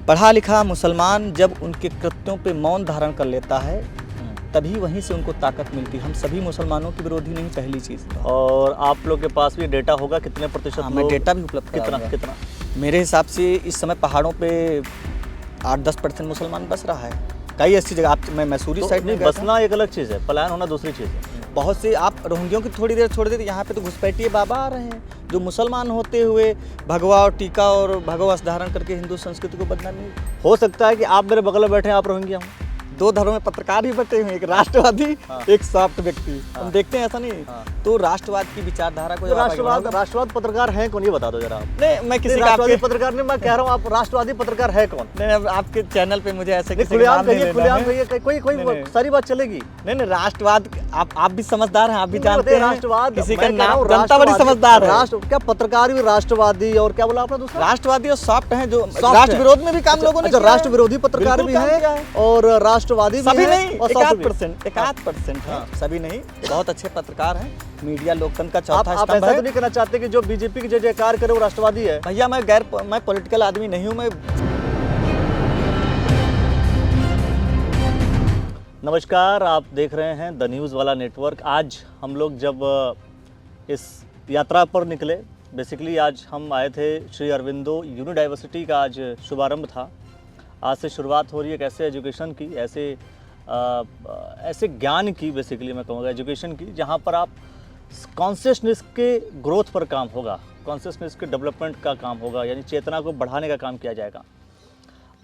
पढ़ा लिखा मुसलमान जब उनके कृत्यों पे मौन धारण कर लेता है तभी वहीं से उनको ताकत मिलती है। हम सभी मुसलमानों के विरोधी नहीं, पहली चीज़। और आप लोग के पास भी डेटा होगा कितने प्रतिशत? हाँ, मैं डेटा भी उपलब्ध कितना? मेरे हिसाब से इस समय पहाड़ों पे 8-10% मुसलमान बस रहा है। कई ऐसी जगह, आप मैं मैसूरी तो साइड में बसना एक अलग चीज़ है, पलायन होना दूसरी चीज़ है। बहुत से आप रोहिंग्यों की थोड़ी देर छोड़ देते, यहाँ पे तो घुसपैठिए बाबा आ रहे हैं जो मुसलमान होते हुए भगवा और टीका और भगवा धारण करके हिंदू संस्कृति को बदनामी। हो सकता है कि आप मेरे बगल में बैठे हैं, आप रोहिंग्या हो। दो धर्म में पत्रकार भी बैठे हुए, एक राष्ट्रवादी, एक सॉफ्ट व्यक्ति। हम देखते हैं ऐसा नहीं। तो राष्ट्रवाद की विचारधारा को राष्ट्रवाद पत्रकार है कौन, ये बता दो जरा आप। नहीं, मैं किसी राष्ट्रवादी पत्रकार नहीं, मैं कह रहा हूँ आप राष्ट्रवादी पत्रकार है कौन? नहीं, आपके चैनल पे मुझे ऐसे खुलेआम कहिए, कोई सारी बात चलेगी। नहीं, राष्ट्रवाद, आप भी समझदार हैं, आप भी जानते हैं राष्ट्रवाद किसी का नाम, जनता बड़ी समझदार है। क्या पत्रकार भी राष्ट्रवादी और क्या बोला आपने दूसरा? राष्ट्रवादी और सॉफ्ट हैं, जो राष्ट्र विरोध में भी काम लोगों ने। राष्ट्र विरोधी पत्रकार भी हैं और राष्ट्रवादी भी सभी हैं। नहीं, 1% है, सभी नहीं, बहुत अच्छे पत्रकार हैं। मीडिया लोकतंत्र का चौथा आप स्तंभ ऐसा है। तो नहीं कहना चाहते कि जो बीजेपी की जय जयकार करे वो राष्ट्रवादी है? भैया मैं पॉलिटिकल आदमी नहीं हूँ। मैं नमस्कार, आप देख रहे हैं द न्यूज़ वाला नेटवर्क। आज हम लोग जब इस यात्रा पर निकले, बेसिकली आज हम आए थे श्री अरविंदो यूनिडाइवर्सिटी का आज शुभारंभ था। आज से शुरुआत हो रही है कैसे एजुकेशन की, ऐसे ज्ञान की, बेसिकली मैं कहूँगा एजुकेशन की, जहाँ पर आप कॉन्शियसनेस के ग्रोथ पर काम होगा, कॉन्शियसनेस के डेवलपमेंट का काम होगा, यानी चेतना को बढ़ाने का काम किया जाएगा।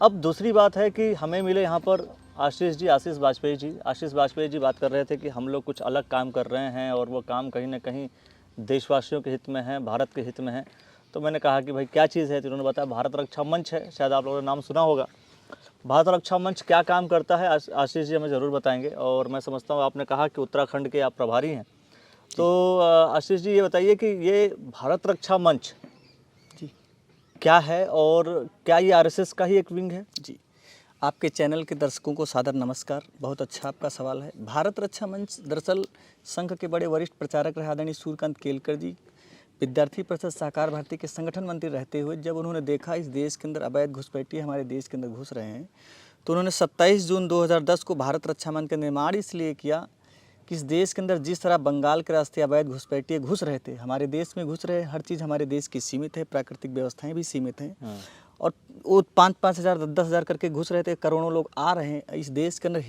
अब दूसरी बात है कि हमें मिले यहाँ पर आशीष बाजपेयी जी बात कर रहे थे कि हम लोग कुछ अलग काम कर रहे हैं और वो काम कहीं ना कहीं देशवासियों के हित में है, भारत के हित में है। तो मैंने कहा कि भाई क्या चीज़ है, तो उन्होंने बताया भारत रक्षा मंच है, शायद आप लोगों ने नाम सुना होगा। भारत रक्षा मंच क्या काम करता है आशीष जी हमें ज़रूर बताएंगे। और मैं समझता हूँ आपने कहा कि उत्तराखंड के आप प्रभारी हैं, तो आशीष जी ये बताइए कि ये भारत रक्षा मंच जी क्या है और क्या ये आरएसएस का ही एक विंग है? जी, आपके चैनल के दर्शकों को सादर नमस्कार। बहुत अच्छा आपका सवाल है। भारत रक्षा मंच दरअसल संघ के बड़े वरिष्ठ प्रचारक रहे आदरणीय सूर्यकांत केलकर जी विद्यार्थी परिषद सहकार भारती के संगठन मंत्री रहते हुए जब उन्होंने देखा इस देश के अंदर अवैध घुसपैठिए हमारे देश के अंदर घुस रहे हैं, तो उन्होंने 27 जून 2010 को भारत रक्षा मंच का निर्माण इसलिए किया कि इस देश के अंदर जिस तरह बंगाल के रास्ते अवैध घुसपैठिए घुस रहे थे, हमारे देश में घुस रहे, हर चीज़ हमारे देश की सीमित है, प्राकृतिक व्यवस्थाएं भी सीमित हैं और वो 5-5 हज़ार 10-10 हज़ार करके घुस रहे थे, करोड़ों लोग आ रहे हैं। इस देश के अंदर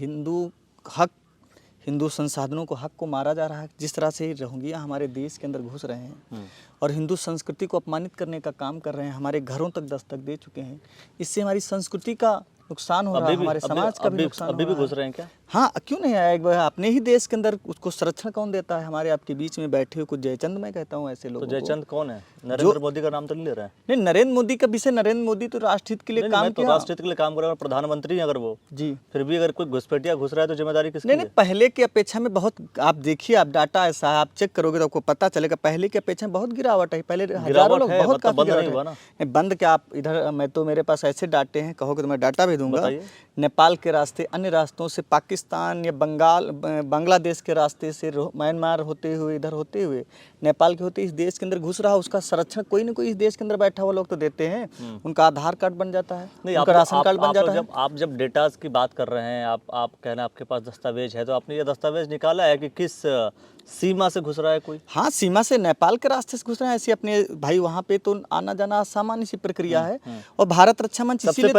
हिंदू संसाधनों को हक को मारा जा रहा है। जिस तरह से रोहिंग्या हमारे देश के अंदर घुस रहे हैं और हिंदू संस्कृति को अपमानित करने का काम कर रहे हैं, हमारे घरों तक दस्तक दे चुके हैं। इससे हमारी संस्कृति का नुकसान हो रहा है, हमारे समाज का भी नुकसान हो रहा है। अभी भी घुस रहे हैं क्या? हाँ, क्यों नहीं आएगा? अपने ही देश के अंदर उसको संरक्षण कौन देता है? हमारे आपके बीच में बैठे हुए कुछ जयचंद, मैं कहता हूँ ऐसे लोग। तो जयचंद कौन है? नरेंद्र मोदी का नाम तो नहीं ले रहे हैं? नहीं, नरेंद्र मोदी का विषय, नरेंद्र मोदी तो राष्ट्रहित के लिए काम किया। राष्ट्रहित के लिए काम कर रहे हैं, प्रधानमंत्री हैं अगर वो जी, फिर भी अगर कोई घुसपैठिया घुस रहा है तो जिम्मेदारी किसकी? नहीं, पहले की अपेक्षा में बहुत, आप देखिए, आप डाटा ऐसा है, आप चेक करोगे तो आपको पता चलेगा पहले की अपेक्षा में बहुत गिरावट है। पहले हजारों लोग, बहुत काफी गिरावट है। बंद क्या, आप इधर, मैं तो मेरे पास ऐसे डाटे हैं, कहोगे तो मैं डाटा भी दूंगा। नेपाल के रास्ते, अन्य रास्तों से, पाकिस्तान या बांग्लादेश के रास्ते से, म्यांमार होते हुए, इधर होते हुए, नेपाल के होते इस देश के अंदर घुस रहा, उसका संरक्षण कोई ना कोई इस देश के अंदर बैठा हुआ लोग तो देते हैं। उनका आधार कार्ड बन जाता है, उनका राशन कार्ड बन जाता है। आप जब डेटास की बात कर रहे हैं, आप कहना आपके पास दस्तावेज है, तो आपने ये दस्तावेज निकाला है कि किस सीमा से घुस रहा है कोई? हाँ, सीमा से, नेपाल के रास्ते से घुस रहे हैं। ऐसे अपने भाई वहाँ पे तो आना जाना सामान्य सी प्रक्रिया है। और भारत रक्षा मंच सबसे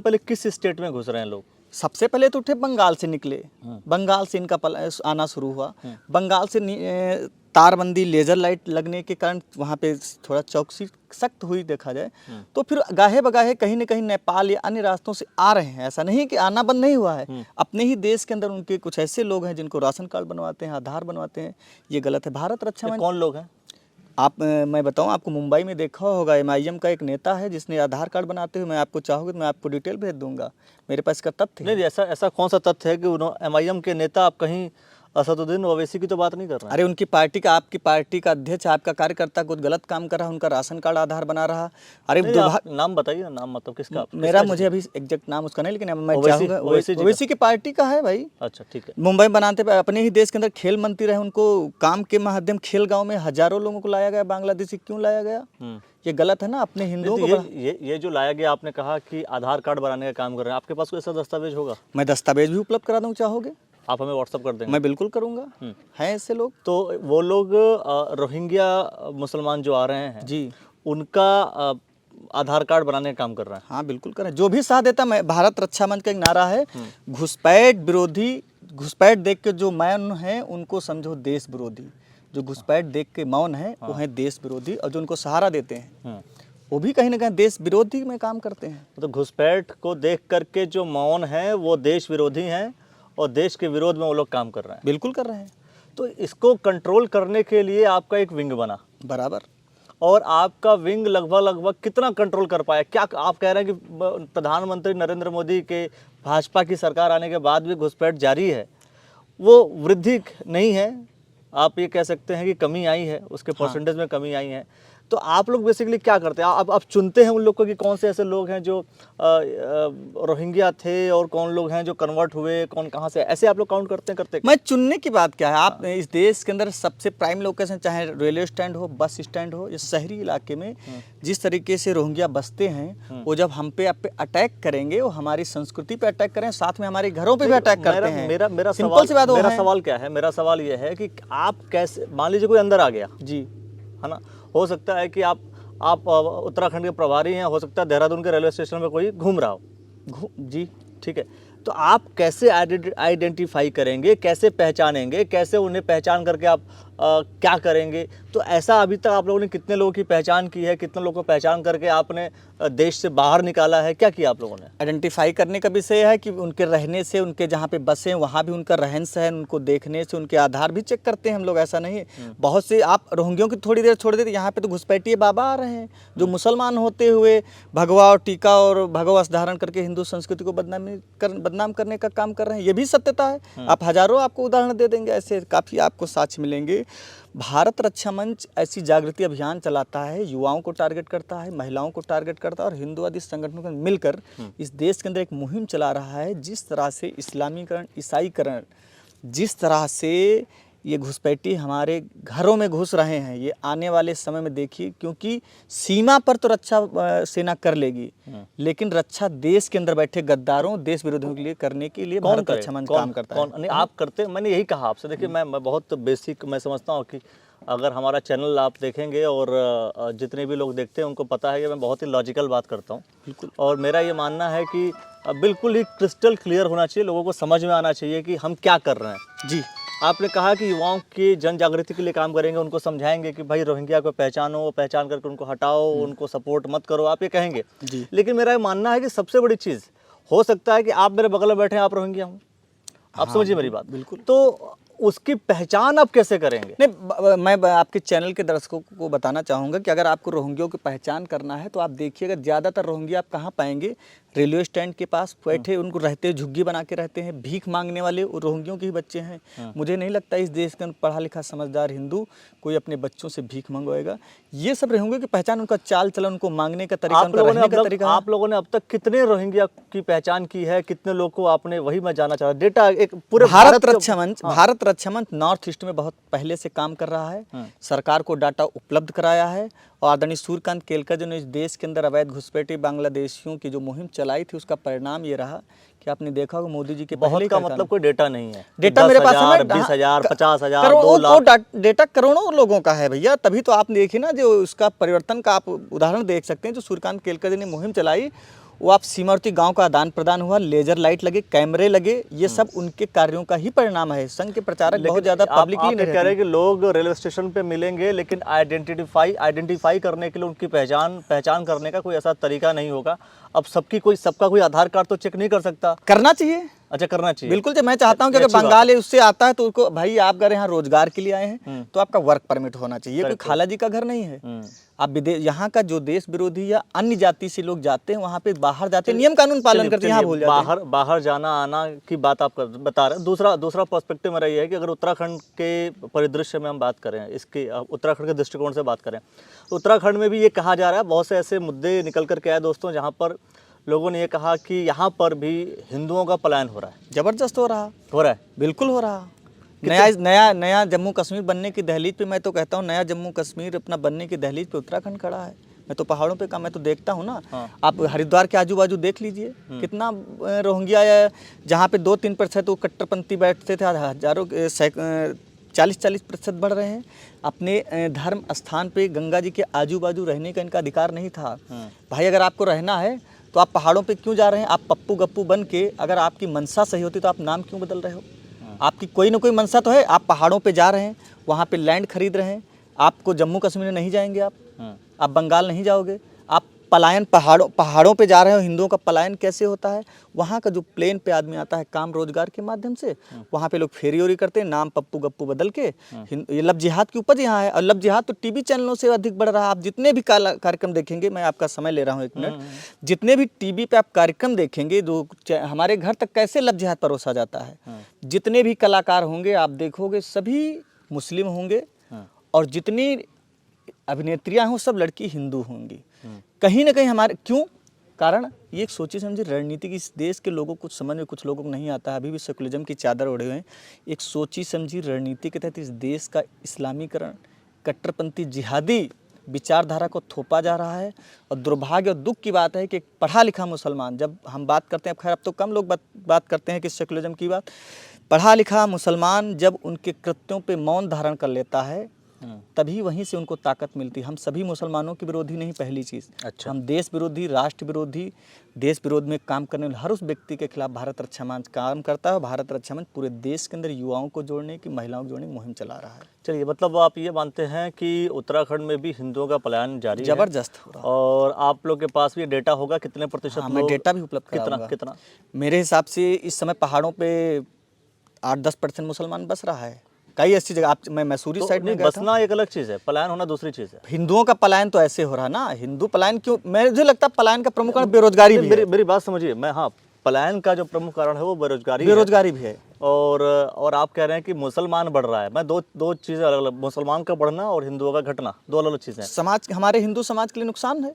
पहले किस स्टेट में घुस रहे हैं लोग? सबसे पहले तो उठे बंगाल से निकले, बंगाल से इनका आना शुरू हुआ। बंगाल से तारबंदी, लेजर लाइट लगने के कारण वहाँ पे थोड़ा चौकसी सख्त हुई देखा जाए, तो फिर गाहे बगाहे कहीं न कहीं नेपाल या अन्य रास्तों से आ रहे हैं। ऐसा नहीं कि आना बंद नहीं हुआ है। अपने ही देश के अंदर उनके कुछ ऐसे लोग हैं जिनको राशन कार्ड बनवाते हैं, आधार बनवाते हैं। ये गलत है। भारत रक्षा मंच, कौन लोग हैं? मैं बताऊं, आपको मुंबई में देखा होगा, MIM का एक नेता है जिसने आधार कार्ड बनाते हुए, मैं आपको चाहोगे तो मैं आपको डिटेल भेज दूंगा, मेरे पास इसका तथ्य है। नहीं, ऐसा कौन सा तथ्य है कि MIM के नेता, आप कहीं असदुद्दीन ओवैसी की तो बात नहीं कर रहे हैं? अरे उनकी पार्टी का, आपकी पार्टी का अध्यक्ष, आपका कार्यकर्ता कुछ गलत काम कर रहा है, उनका राशन कार्ड आधार बना रहा। अरे नाम बताइए ना, नाम मतलब किसका? मेरा मुझे अभी एग्जैक्ट नाम उसका नहीं, लेकिन मैं चाहूंगा ओवैसी की पार्टी का है भाई। अच्छा, ठीक है। मुंबई बनाते पे अपने ही देश के अंदर खेल मंत्री रहे, उनको काम के माध्यम खेल गाँव में हजारों लोगों को लाया गया। बांग्लादेशी क्यों लाया गया? ये गलत है ना, अपने हिंदुओं को ये जो लाया गया, आपने कहा कि आधार कार्ड बनाने का काम कर रहे हैं, आपके पास कोई ऐसा दस्तावेज होगा? मैं दस्तावेज भी उपलब्ध करा दूँ, चाहोगे? आप हमें व्हाट्सअप कर देंगे? मैं बिल्कुल करूँगा। हैं ऐसे लोग। तो वो लोग रोहिंग्या मुसलमान जो आ रहे हैं जी, उनका आधार कार्ड बनाने का काम कर रहे हैं? हाँ बिल्कुल करें। जो भी साथ देता, मैं भारत रक्षा मंच का एक नारा है, घुसपैठ विरोधी, घुसपैठ देख के जो मौन है उनको समझो देश विरोधी। जो घुसपैठ देख के मौन है वो है देश विरोधी, और जो उनको सहारा देते हैं वो भी कहीं ना कहीं देश विरोधी में काम करते हैं। तो घुसपैठ को देख करके जो मौन है वो देश विरोधी हैं और देश के विरोध में वो लोग काम कर रहे हैं। बिल्कुल कर रहे हैं। तो इसको कंट्रोल करने के लिए आपका एक विंग बना, बराबर। और आपका विंग लगभग कितना कंट्रोल कर पाया? क्या आप कह रहे हैं कि प्रधानमंत्री नरेंद्र मोदी के भाजपा की सरकार आने के बाद भी घुसपैठ जारी है, वो वृद्धि नहीं है, आप ये कह सकते हैं कि कमी आई है, उसके परसेंटेज में कमी आई है। तो आप लोग बेसिकली क्या करते हैं? आप चुनते हैं उन लोग को कि कौन से ऐसे लोग हैं जो रोहिंग्या थे और कौन लोग हैं जो कन्वर्ट हुए, कौन कहाँ से, ऐसे आप लोग काउंट करते? मैं चुनने की बात क्या है, आप इस देश के अंदर सबसे प्राइम लोकेशन, चाहे रेलवे स्टैंड हो, बस स्टैंड हो, या शहरी इलाके में जिस तरीके से रोहिंग्या बसते हैं, वो जब हम पे अटैक करेंगे, वो हमारी संस्कृति पे अटैक करें, साथ में हमारे घरों पे भी अटैक करते हैं। मेरा सवाल क्या है? मेरा सवाल यह है कि आप कैसे, मान लीजिए कोई अंदर आ गया जी, है ना, हो सकता है कि आप उत्तराखंड के प्रभारी हैं, हो सकता है देहरादून के रेलवे स्टेशन में कोई घूम रहा हो जी, ठीक है, तो आप कैसे आइडेंटिफाई करेंगे, कैसे पहचानेंगे, कैसे उन्हें पहचान करके आप क्या करेंगे? तो ऐसा अभी तक आप लोगों ने कितने लोगों की पहचान की है, कितने लोगों को पहचान करके आपने देश से बाहर निकाला है, क्या किया आप लोगों ने? आइडेंटिफाई करने का विषय है कि उनके रहने से, उनके जहाँ पे बसे हैं वहाँ भी उनका रहन सहन, उनको देखने से उनके आधार भी चेक करते हैं हम लोग। ऐसा नहीं है, बहुत से आप रोहिंग्यों की थोड़ी देर छोड़ देते, यहाँ पे तो घुसपैठिए बाबा आ रहे हैं जो मुसलमान होते हुए भगवा और टीका और भगवा धारण करके हिंदू संस्कृति को बदनाम करने का काम कर रहे हैं। ये भी सत्यता है। आप हजारों आपको उदाहरण दे देंगे, ऐसे काफ़ी आपको साक्ष्य मिलेंगे। भारत रक्षा मंच ऐसी जागृति अभियान चलाता है, युवाओं को टारगेट करता है, महिलाओं को टारगेट करता है, और हिंदुवादी संगठनों को मिलकर इस देश के अंदर एक मुहिम चला रहा है। जिस तरह से इस्लामीकरण, ईसाईकरण, जिस तरह से ये घुसपैठी हमारे घरों में घुस रहे हैं, ये आने वाले समय में देखिए, क्योंकि सीमा पर तो रक्षा सेना कर लेगी, लेकिन रक्षा देश के अंदर बैठे गद्दारों, देश विरोधियों के लिए करने के लिए भारत रक्षा मंच काम करता है। नहीं, आप करते, मैंने यही कहा आपसे। देखिए, मैं बहुत बेसिक, मैं समझता हूँ कि अगर हमारा चैनल आप देखेंगे और जितने भी लोग देखते हैं उनको पता है कि मैं बहुत ही लॉजिकल बात करता हूँ, बिल्कुल। और मेरा ये मानना है कि बिल्कुल ही क्रिस्टल क्लियर होना चाहिए, लोगों को समझ में आना चाहिए कि हम क्या कर रहे हैं जी। आपने कहा कि युवाओं की जन जागृति के लिए काम करेंगे, उनको समझाएंगे कि भाई रोहिंग्या को पहचानो, पहचान करके उनको हटाओ, उनको सपोर्ट मत करो, आप ये कहेंगे जी। लेकिन मेरा मानना है कि सबसे बड़ी चीज़ हो सकता है कि आप मेरे बगल में बैठे हैं, आप रोहिंग्या हूँ, आप समझिए मेरी बात, बिल्कुल। तो उसकी पहचान आप कैसे करेंगे? नहीं, मैं आपके चैनल के दर्शकों को बताना चाहूँगा कि अगर आपको रोहिंग्यों की पहचान करना है तो आप देखिएगा, ज़्यादातर रोहिंग्या आप कहाँ पाएंगे? रेलवे स्टैंड के पास बैठे, उनको रहते झुग्गी बना के रहते हैं, भीख मांगने वाले रोहिंग्यों के ही बच्चे हैं। मुझे नहीं लगता इस देश के पढ़ा लिखा समझदार हिंदू कोई अपने बच्चों से भीख मंगवाएगा। ये सब रोहिंग्यों की पहचान, उनका चाल चलन, उनको मांगने का तरीका, उनका रहने का तरीका। आप लोगों ने अब तक कितने रोहिंग्या की पहचान की है, कितने लोग को आपने, वही मैं जानना चाह रहा हूं। डेटा एक पूरे भारत रक्षा मंच नॉर्थ ईस्ट में बहुत पहले से काम कर रहा है, सरकार को डाटा उपलब्ध कराया है, और आदरणीय सूर्यकांत केलकर जो ने इस देश के अंदर अवैध घुसपैठी बांग्लादेशियों की जो मुहिम चलाई थी, उसका परिणाम ये रहा कि आपने देखा होगा मोदी जी के बहुत का मतलब कोई डेटा नहीं है। डेटा मेरे पास है, 20,000, 50,000, 2 लाख डेटा करोड़ों लोगों का है भैया। तभी तो आप देखिए ना, जो उसका परिवर्तन का आप उदाहरण देख सकते हैं। जो सूर्यकांत केलकर जी ने मुहिम चलाई, वो आप सीमावर्ती गांव का आदान प्रदान हुआ, लेजर लाइट लगे, कैमरे लगे, ये सब उनके कार्यों का ही परिणाम है। संघ के प्रचारक बहुत ज्यादा पब्लिकली नहीं कह रहे कि लोग रेलवे स्टेशन पे मिलेंगे, लेकिन आइडेंटिफाई करने के लिए उनकी पहचान करने का कोई ऐसा तरीका नहीं होगा। अब सबका कोई आधार कार्ड तो चेक नहीं कर सकता। करना चाहिए। अच्छा, करना चाहिए, बिल्कुल। मैं चाहता हूं कि अगर बंगाल है उससे आता है तो उसको, भाई आप अगर यहाँ रोजगार के लिए आए हैं तो आपका वर्क परमिट होना चाहिए। ये कोई खाला जी का घर नहीं है। आप विदेश, यहाँ का जो देश विरोधी या अन्य जाति से लोग जाते हैं वहाँ पे बाहर जाते हैं, नियम कानून पालन करते हैं, यहाँ भूल जाते हैं। बाहर जाना आना की बात आप बता रहे हैं। दूसरा पर्सपेक्टिव मेरा ये है कि अगर उत्तराखंड के परिदृश्य में हम बात करें, इसके उत्तराखंड के दृष्टिकोण से बात करें, तो उत्तराखंड में भी ये कहा जा रहा है, बहुत से ऐसे मुद्दे निकल करके आए दोस्तों, जहाँ पर लोगों ने ये कहा कि यहाँ पर भी हिंदुओं का पलायन हो रहा है। जबरदस्त हो रहा है, बिल्कुल हो रहा। नया जम्मू कश्मीर बनने की दहलीज पे, मैं तो कहता हूँ नया जम्मू कश्मीर अपना बनने की दहलीज पे उत्तराखंड खड़ा है। मैं तो पहाड़ों पे का मैं तो देखता हूँ ना। हाँ। आप हरिद्वार के आजू बाजू देख लीजिए कितना रोहिंग्या या जहाँ पे 2-3% वो कट्टरपंथी बैठते थे, हजारों 40-40% बढ़ रहे हैं। अपने धर्म स्थान पे गंगा जी के आजू बाजू रहने का इनका अधिकार नहीं था। भाई अगर आपको रहना है तो आप पहाड़ों पे क्यों जा रहे हैं? आप पप्पू गप्पू बन के, अगर आपकी मनसा सही होती तो आप नाम क्यों बदल रहे हो? आपकी कोई ना कोई मनसा तो है। आप पहाड़ों पे जा रहे हैं, वहाँ पे लैंड खरीद रहे हैं। आपको जम्मू कश्मीर नहीं जाएंगे आप बंगाल नहीं जाओगे। आप पलायन पहाड़ों पे जा रहे हो। हिंदुओं का पलायन कैसे होता है? वहाँ का जो प्लेन पे आदमी आता है काम रोजगार के माध्यम से, वहाँ पे लोग फेरी ओरी करते हैं, नाम पप्पू गप्पू बदल के। ये लव जिहाद की उपज यहाँ है, और लव जिहाद तो टीवी चैनलों से अधिक बढ़ रहा है। आप जितने भी कार्यक्रम देखेंगे, मैं आपका समय ले रहा हूँ 1 मिनट, जितने भी टीवी पे आप कार्यक्रम देखेंगे, जो हमारे घर तक कैसे लव जिहाद परोसा जाता है, जितने भी कलाकार होंगे आप देखोगे सभी मुस्लिम होंगे, और जितनी अभिनेत्रियां हों सब लड़की हिंदू होंगी। कहीं ना कहीं हमारे क्यों कारण ये एक सोची समझी रणनीति की इस देश के लोगों को समझ में कुछ लोगों को नहीं आता है। अभी भी सेकुलरिज्म की चादर ओढ़े हुए हैं। एक सोची समझी रणनीति के तहत इस देश का इस्लामीकरण, कट्टरपंथी जिहादी विचारधारा को थोपा जा रहा है। और दुर्भाग्य और दुख की बात है कि एक पढ़ा लिखा मुसलमान, जब हम बात करते हैं, खैर अब तो कम लोग बात करते हैं कि सेकुलरिज्म की बात, पढ़ा लिखा मुसलमान जब उनके कृत्यों पे मौन धारण कर लेता है तभी वहीं से उनको ताकत मिलती है। हम सभी मुसलमानों के विरोधी नहीं, पहली चीज़। अच्छा। हम देश विरोधी, राष्ट्र विरोधी, देश विरोध में काम करने वाले हर उस व्यक्ति के खिलाफ भारत रक्षा मंच काम करता है। भारत रक्षा मंच पूरे देश के अंदर युवाओं को जोड़ने की, महिलाओं को जोड़ने की मुहिम चला रहा है। चलिए, मतलब आप ये मानते हैं कि उत्तराखंड में भी हिंदुओं का पलायन जारी है? जबरदस्त हो रहा है। और आप लोग के पास भी डेटा होगा कितने प्रतिशत? हाँ, मैं डेटा भी उपलब्ध कराऊंगा। कितना? मेरे हिसाब से इस समय पहाड़ों पे 8-10% मुसलमान बस रहा है। कई ऐसी जगह, आप मैं मैसूरी तो साइड में गया था। बसना एक अलग चीज़ है, पलायन होना दूसरी चीज़ है। हिंदुओं का पलायन तो ऐसे हो रहा है ना। हिंदू पलायन क्यों? मुझे लगता है पलायन का प्रमुख कारण बेरोजगारी भी है। मेरी बात समझिए। मैं, हाँ, पलायन का जो प्रमुख कारण है वो बेरोजगारी भी है। और आप कह रहे हैं कि मुसलमान बढ़ रहा है। मैं दो चीज़ें अलग अलग, मुसलमान का बढ़ना और हिंदुओं का घटना, दो अलग अलग चीज़ें हैं। समाज, हमारे हिंदू समाज के लिए नुकसान है।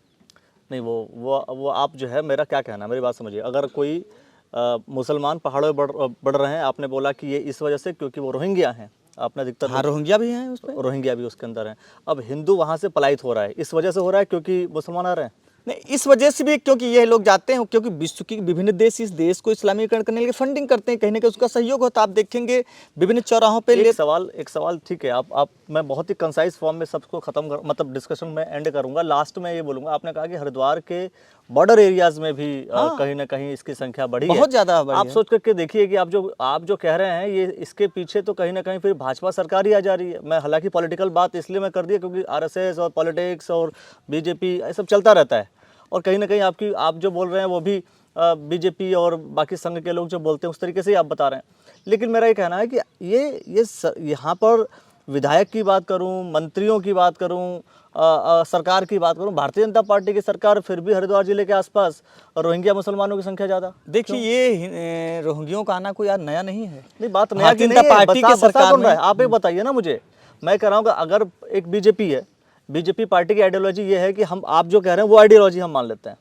नहीं, वो आप जो है, मेरा क्या कहना है, मेरी बात समझिए। अगर कोई मुसलमान पहाड़ों में बढ़ रहे हैं, आपने बोला कि ये इस वजह से क्योंकि वो रोहिंग्या हैं, आपने अधिकतर। हाँ, रोहिंग्या भी हैं उसमें, रोहिंग्या भी उसके अंदर हैं। अब हिंदू वहाँ से पलायित हो रहा है, इस वजह से हो रहा है क्योंकि मुसलमान आ रहे हैं? नहीं, इस वजह से भी, क्योंकि ये लोग जाते हैं, क्योंकि विश्व की विभिन्न देश इस देश को इस्लामीकरण करने के लिए फंडिंग करते हैं, कहीं ना कहीं उसका सहयोग होता है। आप देखेंगे विभिन्न चौराहों पे। एक सवाल ठीक है, आप मैं बहुत ही कंसाइज फॉर्म में सबको मतलब डिस्कशन में एंड करूंगा। लास्ट में ये बोलूंगा, आपने कहा कि हरिद्वार के बॉर्डर एरियाज में भी कहीं ना कहीं इसकी संख्या बढ़ी है, बहुत ज्यादा बढ़ी है। आप सोच करके देखिए कि आप जो कह रहे हैं, ये इसके पीछे तो कहीं ना कहीं फिर भाजपा सरकार ही आ जा रही है। मैं हालांकि पॉलिटिकल बात इसलिए मैं कर दिया क्योंकि आरएसएस और पॉलिटिक्स और बीजेपी ये सब चलता रहता है। और कहीं ना कहीं आप जो बोल रहे हैं वो भी बीजेपी और बाकी संघ के लोग जो बोलते हैं उस तरीके से ही आप बता रहे हैं। लेकिन मेरा ये कहना है कि ये यहाँ पर विधायक की बात करूं, मंत्रियों की बात करूं, सरकार की बात करूं, भारतीय जनता पार्टी की सरकार, फिर भी हरिद्वार जिले के आसपास रोहिंग्या मुसलमानों की संख्या ज़्यादा। देखिए, ये रोहिंग्यों का आना कोई यार नया नहीं है। नहीं, बात नया की नहीं है, पार्टी की सरकार में आप ही बताइए ना मुझे। मैं कह रहा हूँ कि अगर एक बीजेपी है, बीजेपी पार्टी की आइडियोलॉजी ये है कि आप जो कह रहे हैं वो आइडियोलॉजी हम मान लेते हैं,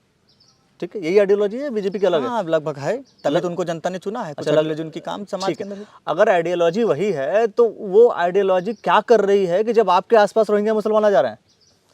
ठीक है? यही आइडियोलॉजी है बीजेपी की अलग है? हाँ, लगभग है, तभी तो उनको जनता ने चुना है। कुछ आइडियोलॉजी उनकी काम समाज के अंदर। अगर आइडियोलॉजी वही है तो वो आइडियोलॉजी क्या कर रही है कि जब आपके आसपास रोहिंग्या मुसलमान आ जा रहे हैं,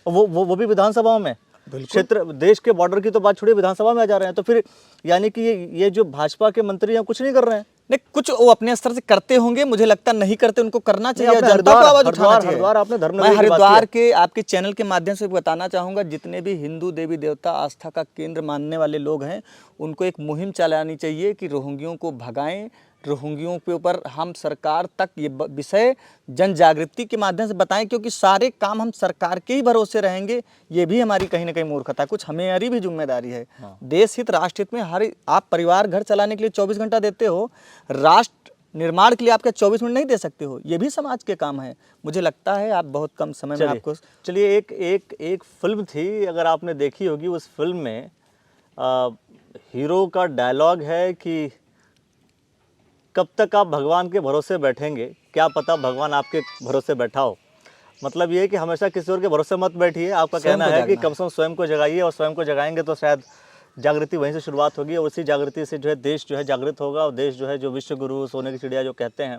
वो भी विधानसभा में, क्षेत्र देश के बॉर्डर की तो बात छोड़िए, विधानसभा में आ जा रहे हैं, तो फिर यानी कि ये जो भाजपा के मंत्री हैं कुछ नहीं कर रहे हैं? नहीं, कुछ वो अपने स्तर से करते होंगे, मुझे लगता नहीं करते, उनको करना चाहिए, जनता को आवाज उठाना चाहिए। हरिद्वार आपने धर्म, मैं हरिद्वार के आपके चैनल के माध्यम से बताना चाहूँगा, जितने भी हिंदू देवी देवता आस्था का केंद्र मानने वाले लोग हैं, उनको एक मुहिम चलानी चाहिए कि रोहिंग्यों को भगाएं। रोहिंग्यों के ऊपर हम सरकार तक ये विषय जन जागृति के माध्यम से बताएं, क्योंकि सारे काम हम सरकार के ही भरोसे रहेंगे, ये भी हमारी कहीं ना कहीं मूर्खता है। कुछ हमारी भी जिम्मेदारी है। देश हित, राष्ट्र हित में आप परिवार घर चलाने के लिए 24 घंटा देते हो, राष्ट्र निर्माण के लिए आपके 24 मिनट नहीं दे सकते हो, ये भी समाज के काम है। मुझे लगता है आप बहुत कम समय में आपको। चलिए, एक फिल्म थी, अगर आपने देखी होगी, उस फिल्म में हीरो का डायलॉग है कि कब तक आप भगवान के भरोसे बैठेंगे, क्या पता भगवान आपके भरोसे बैठा हो। मतलब ये है कि हमेशा किसी और के भरोसे मत बैठिए। आपका कहना है कि कम से कम स्वयं को जगाइए, और स्वयं को जगाएंगे तो शायद जागृति वहीं से शुरुआत होगी, और उसी जागृति से जो है देश जो है जागृत होगा, और देश जो है, जो विश्व गुरु, सोने की चिड़िया जो कहते हैं,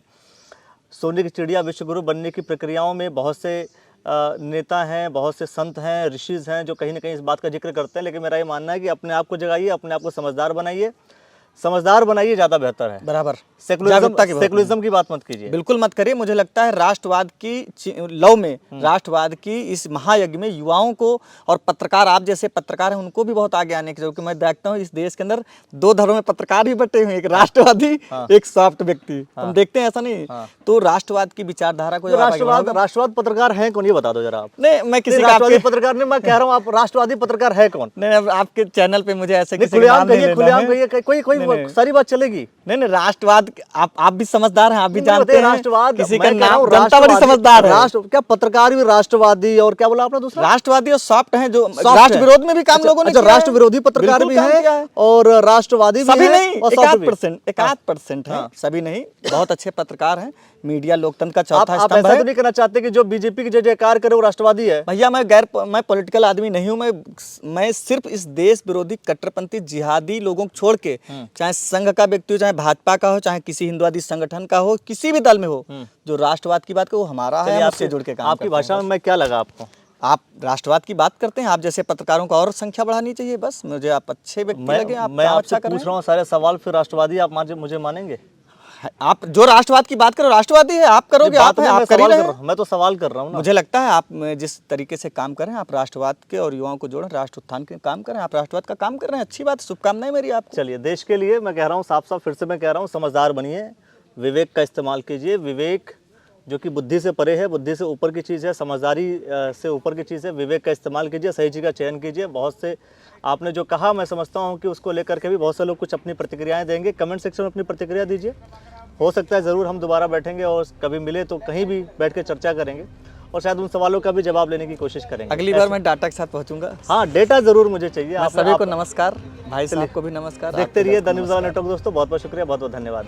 सोने की चिड़िया विश्व गुरु बनने की प्रक्रियाओं में बहुत से नेता हैं, बहुत से संत हैं, ऋषिज हैं जो कहीं ना कहीं इस बात का जिक्र करते हैं, लेकिन मेरा ये मानना है कि अपने आप को जगाइए, अपने आप को समझदार बनाइए, ज़्यादा बेहतर है। बराबर। सेकुलरिज्म की बात मत कीजिए, बिल्कुल मत करिए। मुझे लगता है राष्ट्रवाद की लव में, राष्ट्रवाद की इस महायज्ञ में युवाओं को और पत्रकार, आप जैसे पत्रकार हैं, उनको भी बहुत आगे आने की जरूरत है। मैं देखता हूँ इस देश के अंदर दो धड़ों में पत्रकार ही बटे हुए हैं, एक राष्ट्रवादी, एक सॉफ्ट व्यक्ति। हम देखते हैं ऐसा नहीं। तो राष्ट्रवाद की विचारधारा को राष्ट्रवाद पत्रकार हैं कौन, ये बता दो जरा आप। नहीं, मैं किसी राष्ट्रवादी पत्रकार नहीं, मैं कह रहा हूँ आप राष्ट्रवादी पत्रकार है कौन? नहीं, आपके चैनल पे मुझे ऐसे खुलेआम कहिए, कोई सारी बात चलेगी। नहीं, राष्ट्रवाद, आप भी समझदार हैं, आप भी जानते हैं राष्ट्रवाद, किसी का नाम, जनता बड़ी समझदार है। क्या पत्रकार भी राष्ट्रवादी और क्या बोला आपने दूसरा? राष्ट्रवादी और सॉफ्ट हैं, जो राष्ट्र विरोध में भी काम लोगों ने किया है। राष्ट्र विरोधी पत्रकार भी हैं और राष्ट्रवादी भी सभी हैं, नहीं, और 1% है, सभी नहीं, बहुत अच्छे पत्रकार हैं। मीडिया लोकतंत्र का चौथा आप स्तंभ ऐसा है। तो नहीं कहना चाहते कि जो बीजेपी की जय जयकार करे वो राष्ट्रवादी है? भैया मैं पॉलिटिकल आदमी नहीं हूँ। मैं सिर्फ इस देश विरोधी कट्टरपंथी जिहादी लोगों को छोड़ के, चाहे संघ का व्यक्ति हो, चाहे भाजपा का हो, चाहे किसी हिंदुवादी संगठन का हो, किसी भी दल में हो, जो राष्ट्रवाद की बात करे वो हमारा है, आपसे जुड़ के काम। आपकी भाषा में क्या लगा आपको? आप राष्ट्रवाद की बात करते हैं, आप जैसे पत्रकारों को और संख्या बढ़ानी चाहिए। बस मुझे आप अच्छे व्यक्ति लगे, आप मैं आपसे पूछ रहा हूँ सारे सवाल, फिर राष्ट्रवादी आप मुझे मानेंगे? आप जो राष्ट्रवाद की बात करो, राष्ट्रवादी है, आप करोगे, आप कर ही रहे हैं। मैं तो सवाल कर रहा हूँ ना। मुझे लगता है आप जिस तरीके से काम कर रहे हैं, आप राष्ट्रवाद के और युवाओं को जोड़ें, राष्ट्र उत्थान के काम करें, आप राष्ट्रवाद का काम कर रहे हैं, अच्छी बात, शुभकामनाएं मेरी आपको। चलिए, देश के लिए मैं कह रहा हूँ साफ साफ, फिर से मैं कह रहा हूँ, समझदार बनिए, विवेक का इस्तेमाल कीजिए। विवेक जो कि बुद्धि से परे है, बुद्धि से ऊपर की चीज़ है, समझदारी से ऊपर की चीज़ है। विवेक का इस्तेमाल कीजिए, सही चीज़ का चयन कीजिए। बहुत से आपने जो कहा, मैं समझता हूँ कि उसको लेकर के भी बहुत से लोग कुछ अपनी प्रतिक्रियाएं देंगे। कमेंट सेक्शन में अपनी प्रतिक्रिया दीजिए। हो सकता है ज़रूर हम दोबारा बैठेंगे और कभी मिले तो कहीं भी बैठ के चर्चा करेंगे और शायद उन सवालों का भी जवाब लेने की कोशिश करेंगे। अगली बार मैं डाटा के साथ पहुंचूंगा। हाँ, डेटा ज़रूर मुझे चाहिए। आप सभी को नमस्कार, भाई साहब को भी नमस्कार। देखते रहिए द न्यूज़ नेटवर्क दोस्तों। बहुत बहुत शुक्रिया, बहुत बहुत धन्यवाद।